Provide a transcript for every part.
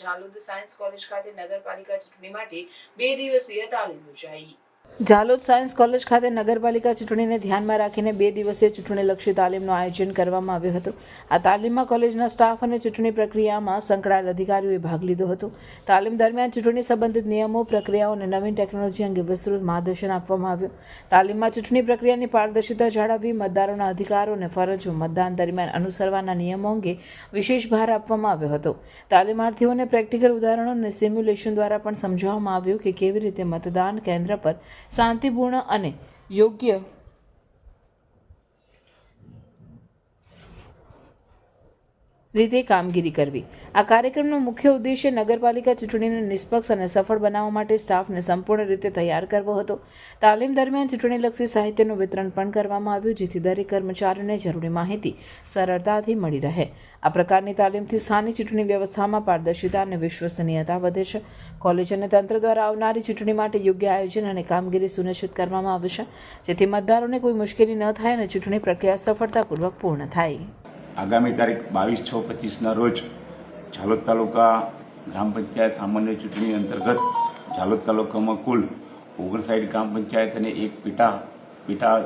Jhalod science college ખાતે નગરપાલિકા ચૂંટણી માટે 2 દિવસીય તાલીમ યોજાઈ। ઝાલોદ સાયન્સ કોલેજ ખાતે નગરપાલિકા ચૂંટણીને ધ્યાનમાં રાખીને 2 દિવસીય ચૂંટણીલક્ષી તાલીમનું આયોજન કરવામાં આવ્યું હતું। આ તાલીમમાં કોલેજના સ્ટાફ અને ચૂંટણી પ્રક્રિયામાં સંકળાયેલ અધિકારીઓએ ભાગ લીધો હતો। તાલીમ દરમિયાન ચૂંટણી સંબંધિત નિયમો, પ્રક્રિયાઓ અને નવીન ટેકનોલોજી અંગે વિસ્તૃત માર્ગદર્શન આપવામાં આવ્યું। તાલીમમાં ચૂંટણી પ્રક્રિયાની પારદર્શિતા જાળવવી, મતદારોના અધિકારો અને ફરજો, મતદાન દરમિયાન અનુસરવાના નિયમો અંગે વિશેષ ભાર આપવામાં આવ્યો હતો। તાલીમાર્થીઓને પ્રેક્ટિકલ ઉદાહરણો અને સિમ્યુલેશન દ્વારા પણ સમજાવવામાં આવ્યું કે કેવી રીતે મતદાન કેન્દ્ર પર શાંતિપૂર્ણ અને યોગ્ય રીતે કામગીરી કરવી। આ કાર્યક્રમનો મુખ્ય ઉદ્દેશ્ય નગરપાલિકા ચૂંટણીને નિષ્પક્ષ અને સફળ બનાવવા માટે સ્ટાફને સંપૂર્ણ રીતે તૈયાર કરવો હતો। તાલીમ દરમિયાન ચૂંટણીલક્ષી સાહિત્યનું વિતરણ પણ કરવામાં આવ્યું, જેથી દરેક કર્મચારીને જરૂરી માહિતી સરળતાથી મળી રહે। આ પ્રકારની તાલીમથી સ્થાનિક ચૂંટણી વ્યવસ્થામાં પારદર્શિતા અને વિશ્વસનીયતા વધે છે। કોલેજ અને તંત્ર દ્વારા આવનારી ચૂંટણી માટે યોગ્ય આયોજન અને કામગીરી સુનિશ્ચિત કરવામાં આવશે, જેથી મતદારોને કોઈ મુશ્કેલી ન થાય અને ચૂંટણી પ્રક્રિયા સફળતાપૂર્વક પૂર્ણ થાય। આગામી તારીખ 22/6/25ના રોજ ઝાલોદ તાલુકા ગ્રામ પંચાયત સામાન્ય ચૂંટણી અંતર્ગત ઝાલોદ તાલુકામાં કુલ 59 ગ્રામ પંચાયત અને એક પેટા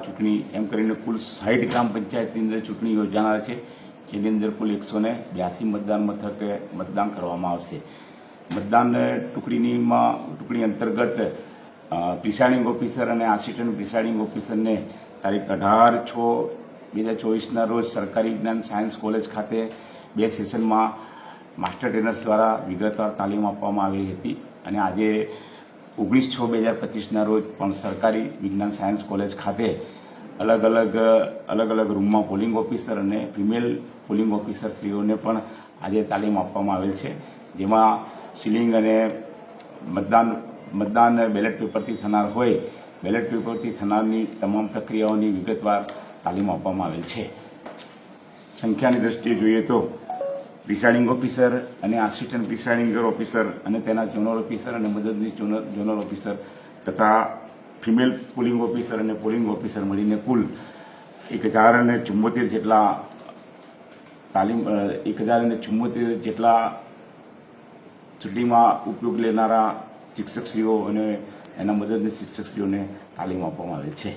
ચૂંટણી એમ કરીને કુલ 60 ગ્રામ પંચાયતની અંદર ચૂંટણી યોજાનાર છે, જેની અંદર કુલ 182 મતદાન મથકે મતદાન કરવામાં આવશે। મતદાન ટુકડી અંતર્ગત પ્રિસાઇડિંગ ઓફિસર અને આસિસ્ટન્ટ પ્રિસાઇડિંગ ઓફિસરને તારીખ 18/6/2024ના રોજ સરકારી વિજ્ઞાન સાયન્સ કોલેજ ખાતે 2 સેશનમાં માસ્ટર ટ્રેનર્સ દ્વારા વિગતવાર તાલીમ આપવામાં આવેલી હતી અને આજે 19/6/2025ના રોજ પણ સરકારી વિજ્ઞાન સાયન્સ કોલેજ ખાતે અલગ અલગ રૂમમાં પોલિંગ ઓફિસર અને ફિમેલ પોલિંગ ઓફિસરશ્રીઓને પણ આજે તાલીમ આપવામાં આવેલ છે, જેમાં સીલિંગ અને મતદાન બેલેટ પેપરથી થનાર હોય, બેલેટ પેપરથી થનારની તમામ પ્રક્રિયાઓની વિગતવાર તાલીમ આપવામાં આવેલ છે। સંખ્યાની દ્રષ્ટિએ જોઈએ તો પ્રિસાઇડિંગ ઓફિસર અને આસિસ્ટન્ટ પ્રિસાઇડિંગ ઓફિસર અને તેના ઝોનલ ઓફિસર અને મદદનીશ ઝોનલ ઓફિસર તથા ફિમેલ પોલિંગ ઓફિસર અને પોલિંગ ઓફિસર મળીને કુલ 1074 જેટલા 1074 જેટલા ચૂંટણીમાં ઉપયોગ લેનારા શિક્ષકશ્રીઓ અને એના મદદનીશ શિક્ષકશ્રીઓને તાલીમ આપવામાં આવેલ છે।